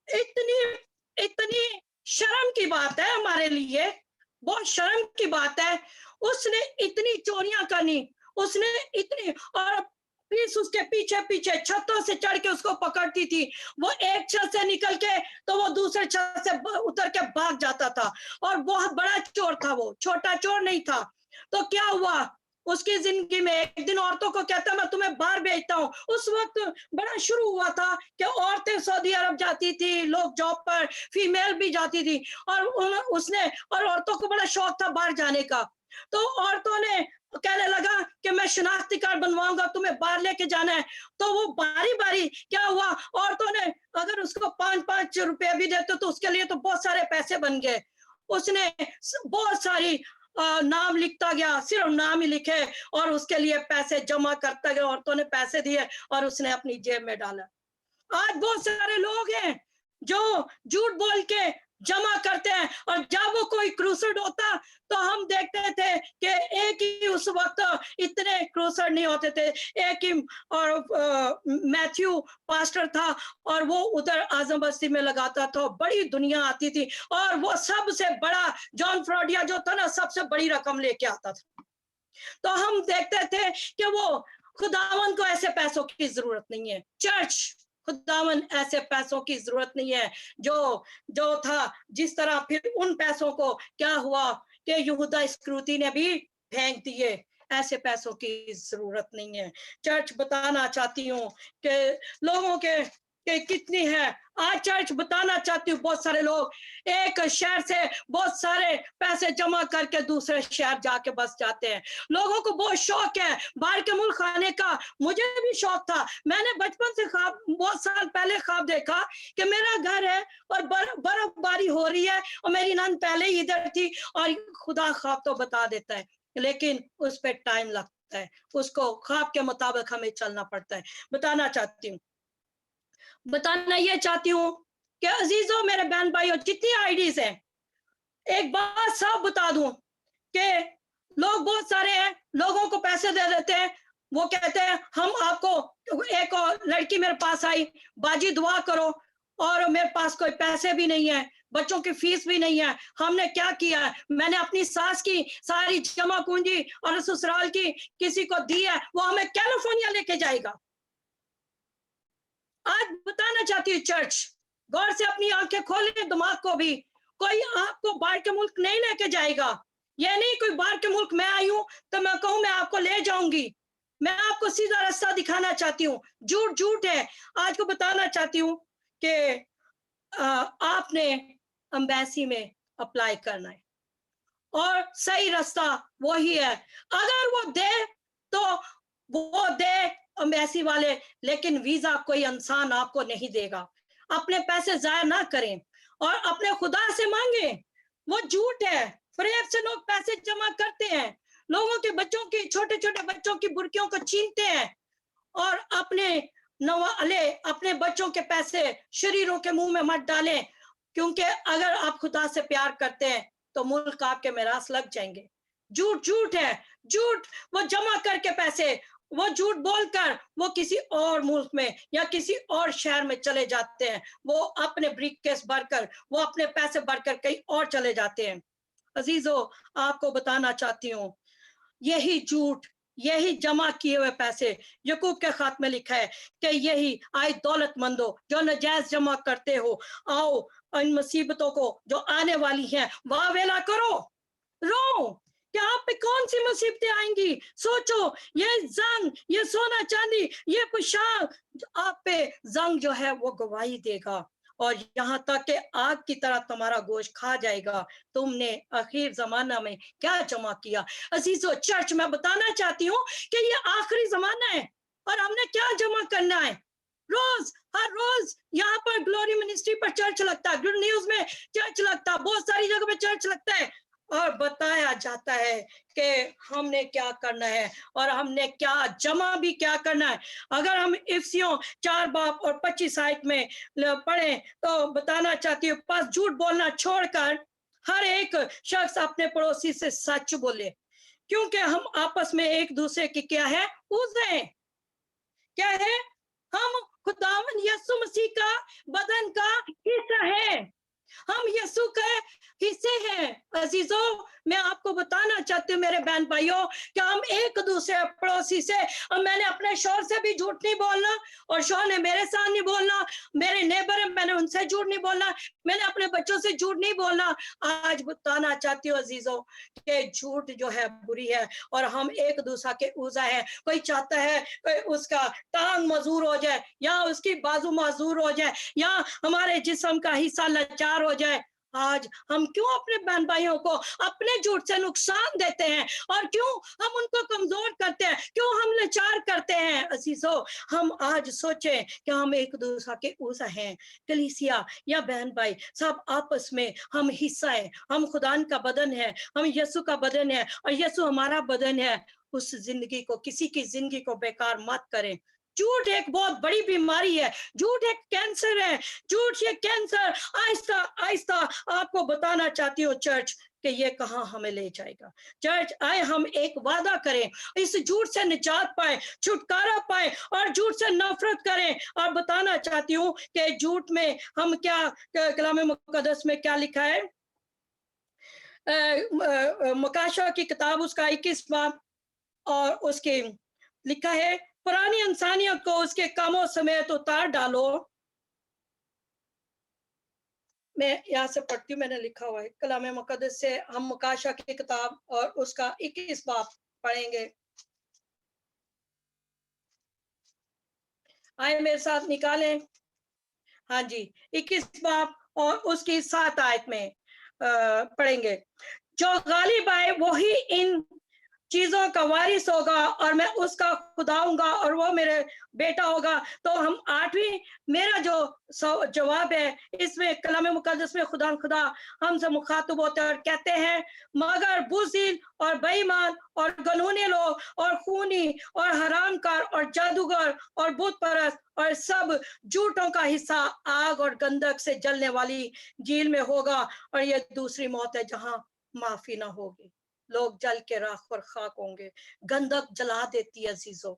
اتنی शर्म की बात है हमारे लिए, बहुत शर्म की बात है। उसने इतनी चोरियां करनी, उसने इतनी, और पुलिस उसके पीछे पीछे छतों से चढ़ के उसको पकड़ती थी। वो एक छत से निकल के तो वो दूसरे छत से उतर के भाग जाता था, और बहुत बड़ा चोर था, वो छोटा चोर नहीं था। तो क्या हुआ उसकी जिंदगी में, एक दिन औरतों को कहता मैं तुम्हें बाहर भेजता हूँ। उस वक्त बड़ा शुरू हुआ था कि औरतें सऊदी अरब जाती थी, लोग जॉब पर, फीमेल भी जाती थी, और उसने, और औरतों को बड़ा शौक था बाहर जाने का। तो औरतों ने कहने लगा कि मैं शनाख्ती कार्ड बनवाऊंगा, तुम्हें बाहर लेके जाना है। तो वो बारी बारी क्या हुआ, औरतों ने अगर उसको 5-5 रुपए भी देते तो उसके लिए तो बहुत सारे पैसे बन गए। उसने बहुत सारी नाम लिखता गया, सिर्फ नाम ही लिखे, और उसके लिए पैसे जमा करता गया। औरतों ने पैसे दिए और उसने अपनी जेब में डाला। आज बहुत सारे लोग हैं जो झूठ बोल के जमा करते हैं, और जब वो कोई क्रूसेड होता तो हम देखते थे कि एक ही, उस वक्त इतने क्रूसेड नहीं होते थे, एक ही, और मैथ्यू पास्टर था, और वो उधर आजम बस्ती में लगाता था, बड़ी दुनिया आती थी, और वो सबसे बड़ा जॉन फ्रॉडिया जो था ना, सबसे बड़ी रकम लेके आता था। तो हम देखते थे कि वो, खुदावन को ऐसे पैसों की जरूरत नहीं है। चर्च, खुदावन ऐसे पैसों की जरूरत नहीं है जो जो था। जिस तरह फिर उन पैसों को क्या हुआ कि यहूदा इस्करियोती ने भी फेंक दिए, ऐसे पैसों की जरूरत नहीं है। चर्च बताना चाहती हूँ कि लोगों के कितनी है। आज चर्च बताना चाहती हूँ, बहुत सारे लोग एक शहर से बहुत सारे पैसे जमा करके दूसरे शहर जाके बस जाते हैं। लोगों को बहुत शौक है बाहर के मुल्क आने का, मुझे भी शौक था। मैंने बचपन से ख्वाब, बहुत साल पहले ख्वाब देखा कि मेरा घर है और बर्फबारी हो रही है, और मेरी नंद पहले ही इधर थी, और खुदा ख्वाब तो बता देता है, लेकिन उस पर टाइम लगता है, उसको ख्वाब के मुताबिक हमें चलना पड़ता है। बताना ये चाहती हूँ कि अजीजों, मेरे बहन भाइयों, जितनी आईडीज हैं, एक बात साफ बता दूं कि लोग बहुत सारे हैं, लोगों को पैसे दे देते हैं, वो कहते हैं हम आपको, एक और लड़की मेरे पास आई, बाजी दुआ करो, और मेरे पास कोई पैसे भी नहीं है, बच्चों की फीस भी नहीं है। हमने क्या किया है, मैंने अपनी सास की सारी जमा पूंजी और ससुराल की किसी को दी है, वो हमें कैलिफोर्निया लेके जाएगा। आज बताना चाहती हूँ चर्च, गौर से अपनी आंखें खोले, दिमाग को भी। कोई आपको बाहर के मुल्क नहीं लेके जाएगा। ये नहीं कोई बाहर के मुल्क मैं आई हूं तो मैं कहूं मैं आपको ले जाऊंगी। मैं आपको सीधा रास्ता दिखाना चाहती हूँ। झूठ झूठ है। आज को बताना चाहती हूँ कि आपने एम्बेसी में अप्लाई करना है, और सही रास्ता वही है। अगर वो दे तो वो दे एम्बेसी वाले, लेकिन वीजा कोई इंसान आपको नहीं देगा। अपने पैसे जाया ना करें और अपने खुदा से मांगे। वो झूठ है, फरेब से लोग पैसे जमा करते हैं, लोगों के बच्चों की, छोटे छोटे बच्चों की बुर्कियों को छीनते हैं, और अपने बच्चों के पैसे शरीरों के मुंह में मत डालें, क्योंकि अगर आप खुदा से प्यार करते हैं तो मुल्क आपके मिरास लग जाएंगे। झूठ झूठ है, झूठ। वो जमा करके पैसे, वो झूठ बोलकर वो किसी और मुल्क में या किसी और शहर में चले जाते हैं, वो अपने ब्रीफकेस भरकर, वो अपने पैसे भरकर कहीं और चले जाते हैं। अजीजों, आपको बताना चाहती हूँ, यही झूठ, यही जमा किए हुए पैसे, यकूब के खात में लिखा है कि यही आए दौलतमंदो जो नजायज जमा करते हो, आओ इन मुसीबतों को जो आने वाली हैं वावेला करो। रो कि आप पे कौन सी मुसीबतें आएंगी। सोचो, ये जंग, ये सोना चांदी, ये पोशाक, आप पे जंग जो है वो गवाही देगा, और यहाँ तक कि आग की तरह तुम्हारा गोश्त खा जाएगा। तुमने आखिर जमाना में क्या जमा किया। अजीजों, चर्च में बताना चाहती हूँ कि ये आखिरी जमाना है, और हमने क्या जमा करना है। रोज, हर रोज यहाँ पर ग्लोरी मिनिस्ट्री पर चर्च लगता है, गुड न्यूज में चर्च लगता है, बहुत सारी जगह पे चर्च लगता है, और बताया जाता है कि हमने क्या करना है और हमने क्या जमा भी क्या करना है। अगर हम इफ्सियों 4 बाब और 25 आयत में पढ़ें तो बताना चाहती हूँ, पास झूठ बोलना छोड़कर हर एक शख्स अपने पड़ोसी से सच बोले, क्योंकि हम आपस में एक दूसरे की क्या है, उज़े क्या है, हम खुदावन यीशु मसीह का बदन का हिस्सा है। हम यीशु के हिस्से हैं। अजीजों, मैं आपको बताना चाहती हूँ मेरे बहन भाइयों कि हम एक दूसरे पड़ोसी से, और मैंने अपने शौहर से भी झूठ नहीं बोलना, और शौहर ने मेरे साथ नहीं बोलना, मेरे नेबर है मैंने उनसे झूठ नहीं बोलना, मैंने अपने बच्चों से झूठ नहीं बोलना। आज बताना चाहती हूँ अजीजों कि झूठ जो है बुरी है, और हम एक दूसरे के ऊजा है। कोई चाहता है कि उसका टांग मजूर हो जाए, या उसकी बाजू मजूर हो जाए, या हमारे जिस्म का हिस्सा लाचार हो जाए। आज हम क्यों अपने बहन भाइयों को अपने झूठ से नुकसान देते हैं, और क्यों हम उनको कमजोर करते हैं, क्यों हम लाचार करते हैं। अजीजों, हम आज सोचें कि हम एक दूसरे के ऊजा हैं। कलीसिया या बहन भाई सब आपस में हम हिस्सा है, हम खुदान का बदन है, हम यीशु का बदन है, और यीशु हमारा बदन है। उस जिंदगी को, किसी की जिंदगी को बेकार मत करें। झूठ एक बहुत बड़ी बीमारी है, झूठ एक कैंसर है, झूठ ये कैंसर आहिस्ता आहिस्ता आपको बताना चाहती हूँ चर्च कि ये कहाँ हमें ले जाएगा। चर्च आए हम एक वादा करें, इस झूठ से निजात पाए, छुटकारा पाए, और झूठ से नफरत करें। और बताना चाहती हूँ कि झूठ में हम क्या, कलाम मुकद्दस में क्या लिखा है, मुकाशा की किताब उसका 21 बाब और उसके लिखा है, पुरानी इंसानियत को उसके कामों समेत उतार डालो। मैं यहाँ से पढ़ती हूँ, मैंने लिखा हुआ है कलाम मुकद्दस से, हम मुकाशा की किताब और उसका 21 बाब पढ़ेंगे। आए मेरे साथ निकालें। हाँ जी, 21 बाब और उसकी 7 आयत में पढ़ेंगे। जो गालिब आए वही इन चीजों का वारिस होगा, और मैं उसका खुदा हूंगा और वो मेरे बेटा होगा। तो हम 8वीं, मेरा जो जवाब है इसमें कलाम मुकद्दस में खुदा हमसे मुखातिब होते हैं और कहते हैं, मगर बुज़दिल और बेईमान और गनूने लोग और खूनी और हरामकार और जादूगर और बुत परस्त और सब झूठों का हिस्सा आग और गंधक से जलने वाली झील में होगा। और ये दूसरी मौत है जहां माफी ना होगी, लोग जल के राख और खाक होंगे। गंधक जला देती है अजीजों,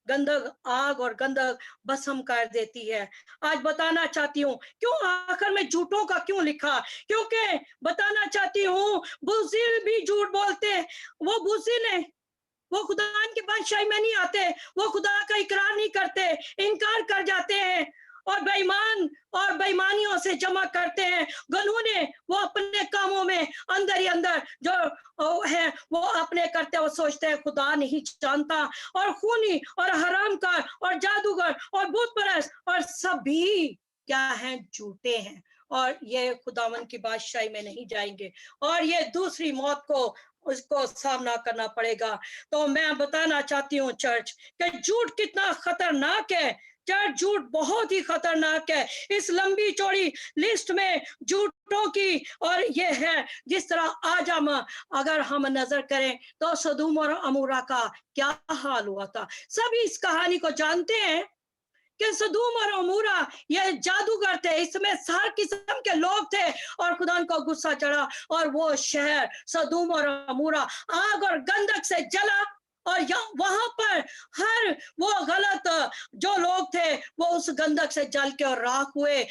गंधक आग और गंधक भस्म कर देती है। आज बताना चाहती हूँ क्यों आखिर में झूठों का क्यों लिखा, क्योंकि बताना चाहती हूँ बुज़दिल भी झूठ बोलते हैं। वो बुज़दिल है, वो खुदा की बादशाही में नहीं आते, वो खुदा का इकरार नहीं करते, इनकार कर जाते हैं, और बेईमान और बेईमानियों से जमा करते हैं। गनूने वो अपने कामों में अंदर ही अंदर जो है वो अपने करते, वो सोचते हैं खुदा नहीं जानता। और खूनी और हरामकार और जादूगर और भूत परस्त और सभी क्या हैं, झूठे हैं, और ये खुदावन की बादशाही में नहीं जाएंगे, और ये दूसरी मौत को उसको सामना करना पड़ेगा। तो मैं बताना चाहती हूँ चर्च कि झूठ कितना खतरनाक है। चर्च, झूठ बहुत ही खतरनाक है। इस लंबी चौड़ी लिस्ट में झूठों की, और ये है जिस तरह आज हम अगर हम नजर करें तो सदूम और अमूरा का क्या हाल हुआ था। सभी इस कहानी को जानते हैं कि सदूम और अमूरा ये जादूगर थे, इसमें हर किस्म के लोग थे, और खुदा को गुस्सा चढ़ा और वो शहर सदूम और अमूरा आग और गंधक से जला, और वहां पर हर वो गलत जो लोग थे वो उस गंधक से जल के और राख हुए।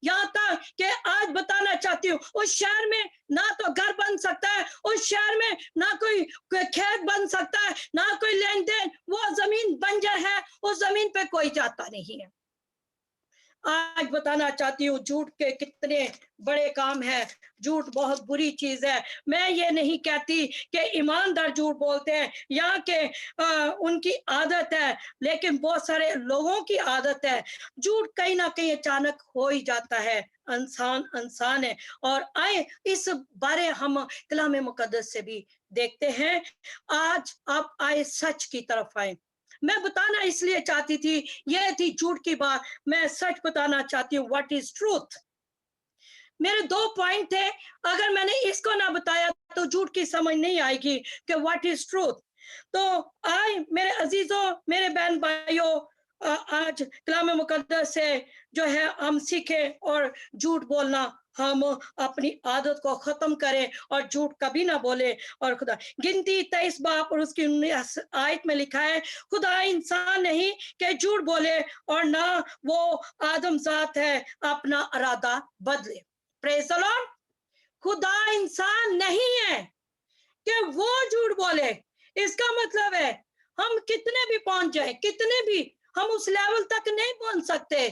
यहाँ तक कि आज बताना चाहती हूँ उस शहर में ना तो घर बन सकता है, उस शहर में ना कोई खेत बन सकता है, ना कोई लेन देन, वो जमीन बंजर है, उस जमीन पे कोई जाता नहीं है। आज बताना चाहती हूँ झूठ के कितने बड़े काम है। झूठ बहुत बुरी चीज है। मैं ये नहीं कहती कि ईमानदार झूठ बोलते हैं या कि उनकी आदत है, लेकिन बहुत सारे लोगों की आदत है। झूठ कहीं ना कहीं अचानक हो ही जाता है, इंसान है। और आए इस बारे हम कलाम मुकद्दस से भी देखते हैं। आज आप आए सच की तरफ आए। मैं बताना इसलिए चाहती थी, यह थी झूठ की बात, मैं सच बताना चाहती हूँ। What is truth? मेरे 2 पॉइंट थे, अगर मैंने इसको ना बताया तो झूठ की समझ नहीं आएगी कि व्हाट इज ट्रूथ। तो आए मेरे अजीजों, मेरे बहन भाइयों, आज कलाम मुकद्दस से जो है हम सीखे, और झूठ बोलना हम अपनी आदत को खत्म करें और झूठ कभी ना बोले। और खुदा गिनती 23 बाब और उसकी 19 आयत में लिखा है, खुदा इंसान नहीं कि झूठ बोले, और ना वो आदम जात है अपना इरादा बदले। Praise the Lord. खुदा इंसान नहीं है कि वो झूठ बोले। इसका मतलब है हम कितने भी पहुंच जाए, कितने भी हम उस लेवल तक नहीं पहुंच सकते,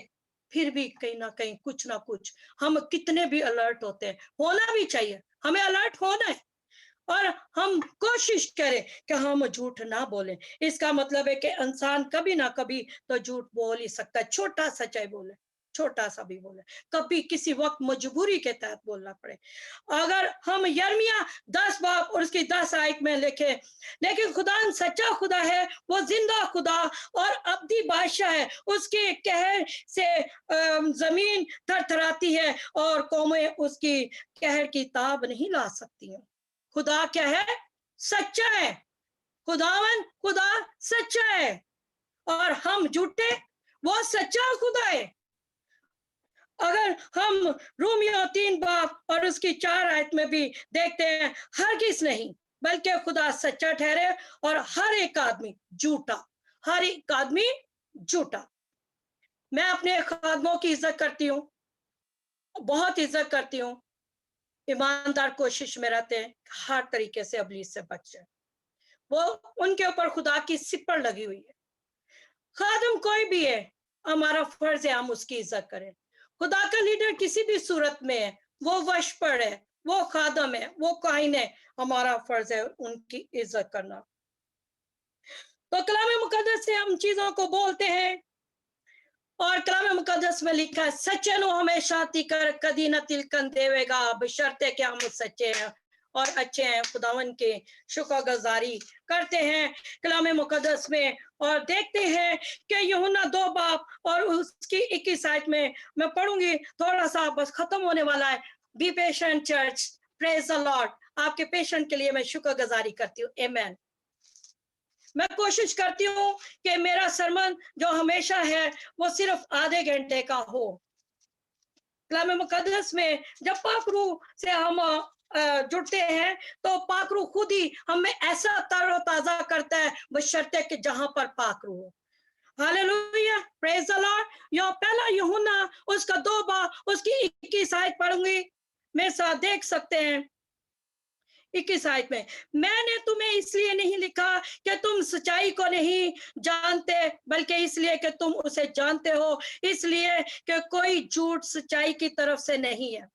फिर भी कहीं ना कहीं कुछ ना कुछ हम कितने भी अलर्ट होते हैं, होना भी चाहिए, हमें अलर्ट होना है और हम कोशिश करें कि हम झूठ ना बोलें। इसका मतलब है कि इंसान कभी ना कभी तो झूठ बोल ही सकता है, छोटा सच्चाई बोले, छोटा सा भी बोले, कभी किसी वक्त मजबूरी के तहत बोलना पड़े। अगर हम यर्मिया 10 बाब और उसकी 10 आयत में लिखे, लेकिन खुदा सच्चा खुदा है, वो जिंदा खुदा और अब्दी बादशाह है, उसके कहर से जमीन थरथराती है और कौमें उसकी कहर की ताब नहीं ला सकती हैं। खुदा क्या है? सच्चा है। खुदा सच्चा है और हम झूठे, वो सच्चा खुदा है। अगर हम रोमियो 3 बाब और उसकी 4 आयत में भी देखते हैं, हरगिज नहीं, बल्कि खुदा सच्चा ठहरे और हर एक आदमी झूठा, हर एक आदमी झूठा। मैं अपने खादमों की इज्जत करती हूँ, बहुत इज्जत करती हूँ, ईमानदार कोशिश में रहते हैं हर तरीके से इब्लीस से बच जाए। वो उनके ऊपर खुदा की सिपड़ लगी हुई है। खादम कोई भी है, हमारा फर्ज है हम उसकी इज्जत करें। खुदा का लीडर किसी भी सूरत में है, वो वशपड़ है, वो खादम है, वो काहिन है, हमारा फर्ज है उनकी इज्जत करना। तो कलाम मुकद्दस से हम चीजों को बोलते हैं और कलाम मुकद्दस में लिखा है, सच्चे नु हमेशा तिकर कदी न तिलकन देवेगा, बशर्ते कि हम सच्चे हैं और अच्छे हैं, खुदावन के शुक्रगुजारी करते हैं कलाम मुकद्दस में। और देखते हैं कि यूहन्ना 2 बाब और उसकी 21 आयत में मैं पढ़ूंगी, थोड़ा सा बस खत्म होने वाला है। Be patient church, praise the Lord. आपके पेशेंट के लिए मैं शुक्रगुजारी करती हूँ। आमीन। मैं कोशिश करती हूँ कि मेरा सरमन जो हमेशा है वो सिर्फ आधे घंटे का हो। कलाम मुकद्दस में जब पाक रूह से हम जुड़ते हैं तो पाक रूह खुद ही हमें ऐसा तरोताजा करता है, बशर्ते कि जहां पर पाक रूह हो। Hallelujah, praise the lord. यो पहला यूहन्ना उसका 2 बाब उसकी 21 आयत पढ़ूंगी, मेरे साथ देख सकते हैं। 21 आयत में, मैंने तुम्हें इसलिए नहीं लिखा कि तुम सच्चाई को नहीं जानते, बल्कि इसलिए कि तुम उसे जानते हो, इसलिए कि कोई झूठ सच्चाई की तरफ से नहीं है।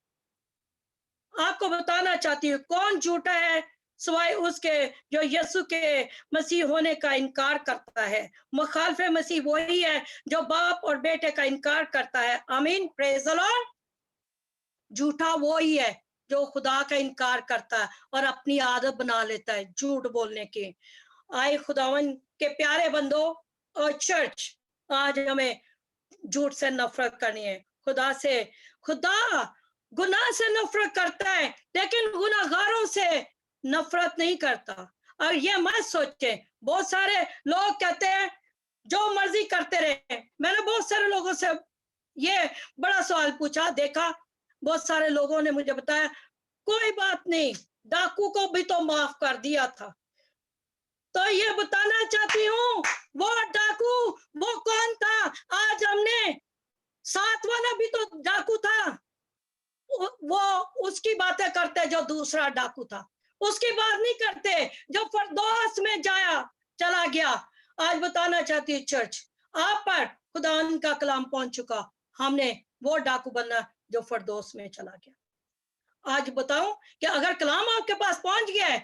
आपको बताना चाहती हूँ कौन झूठा है, सिवाय उसके जो यीशु के मसीह होने का इनकार करता है। मुखालिफ मसीह वही है जो बाप और बेटे का इनकार करता है। आमीन, प्रेज द लॉर्ड। झूठा वो ही है जो खुदा का इनकार करता है और अपनी आदत बना लेता है झूठ बोलने की। आए खुदावन के प्यारे बंदो और चर्च, आज हमें झूठ से नफरत करनी है। खुदा गुनाह से नफरत करता है, लेकिन गुनाहगारों से नफरत नहीं करता। और ये मत सोचे, बहुत सारे लोग कहते हैं जो मर्जी करते रहे। मैंने बहुत सारे लोगों से ये बड़ा सवाल पूछा, देखा बहुत सारे लोगों ने मुझे बताया कोई बात नहीं, डाकू को भी तो माफ कर दिया था। तो ये बताना चाहती हूँ, वो डाकू वो कौन था? आज हमने 7 वाला भी तो डाकू था, वो उसकी बातें करते जो दूसरा डाकू था, उसकी बात नहीं करते जो फरदौस में चला गया। आज बताना चाहती है चर्च, आप पर खुदा का कलाम पहुंच चुका, हमने वो डाकू बनना जो फरदौस में चला गया। आज बताऊं कि अगर कलाम आपके पास पहुंच गया है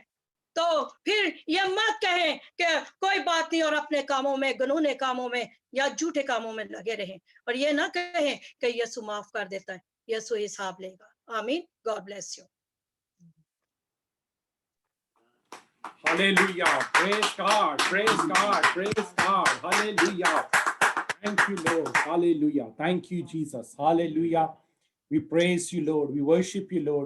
तो फिर ये मत कहें कि कोई बात नहीं और अपने कामों में, गनूने कामों में या झूठे कामों में लगे रहें, और ये ना कहें कि यीशु माफ कर देता है, यीशु हिसाब लेगा। आमीन। God bless you. Hallelujah. Praise God. Praise God. Praise God. Hallelujah. Thank you, Lord. Hallelujah. Thank you, Jesus. Hallelujah. We praise you, Lord. We worship you, Lord.